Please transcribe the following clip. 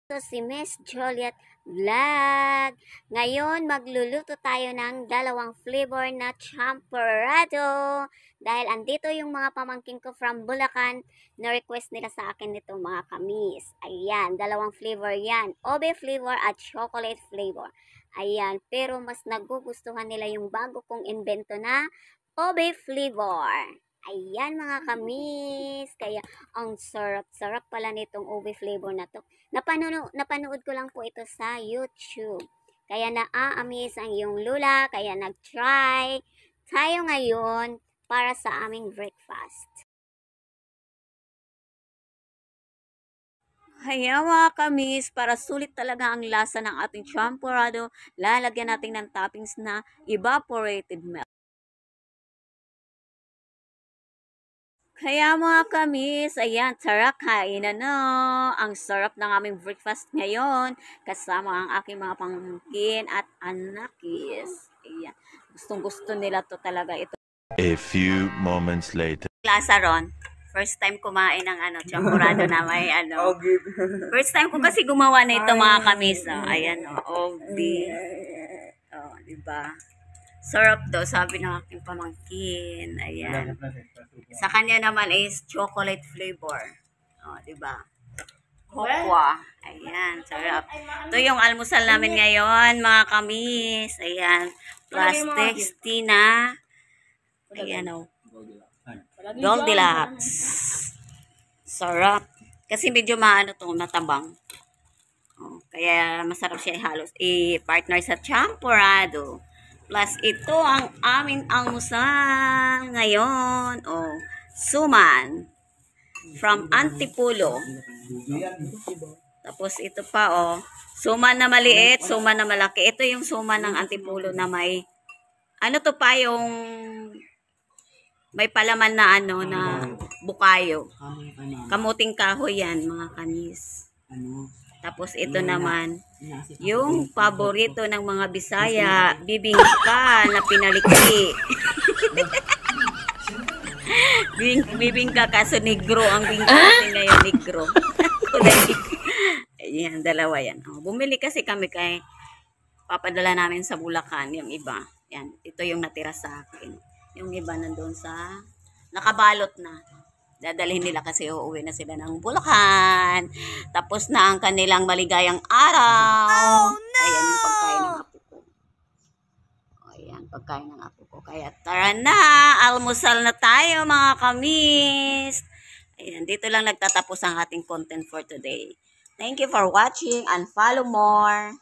Ito si Miss Juliet Vlog. Ngayon, magluluto tayo ng dalawang flavor na champorado. Dahil andito yung mga pamangkin ko from Bulacan, na-request nila sa akin nito mga kamis. Ayan, dalawang flavor yan. Ube flavor at chocolate flavor. Ayan, pero mas nagugustuhan nila yung bago kong invento na ube flavor. Ayan mga kamis. Kaya ang sarap-sarap pala nitong ube flavor na to. Napanood ko lang po ito sa YouTube. Kaya na-amaze ang iyong lula. Kaya nag-try tayo ngayon para sa aming breakfast. Kaya mga kamis, para sulit talaga ang lasa ng ating champorado, lalagyan natin ng toppings na evaporated milk. Kaya mga kamis, ayan, tara kainan na. Ang sarap ng aming breakfast ngayon kasama ang aking mga pamangkin at anakis. Ayan, gustong-gusto nila to talaga ito. A few moments later. Lasa ron, first time kumain ng champorado na may First time ko kasi gumawa na ito mga kamis. Ayan, obi. Diba? Sarap daw, sabi ng aking pamangkin. Ayan. Sa kanya naman is chocolate flavor. Diba? Kokwa. Ayan, sarap. Ito yung almusal namin ngayon, mga kamis. Ayan. Plus tina. Ayan, Goldilocks. Sarap. Kasi medyo matabang. Kaya masarap siya halos i-partner sa champorado. Plus, ito ang aming almusal ngayon. Suman. From Antipolo. Tapos, ito pa, suman na maliit, suman na malaki. Ito yung suman ng Antipolo na may, to pa yung, may palaman na na bukayo. Kamuting kahoy yan, mga kanis. Tapos ito naman, yung paborito ng mga Bisaya, bibingka na pinaliki. Bibingka kaso negro ang bingka natin ngayon, negro. Ayan, dalawa yan. Bumili kasi kami kay papadala namin sa Bulacan, yung iba. Yan, ito yung natira sa akin. Yung iba nandun sa nakabalot na. Dadalhin nila kasi uuwi na sila ng Bulacan. Tapos na ang kanilang maligayang araw. Ayan yung pagkain ng apo ko. Ayan, pagkain ng apo ko. Kaya tara na, almusal na tayo mga kamis. Ayan, dito lang nagtatapos ang ating content for today. Thank you for watching and follow more.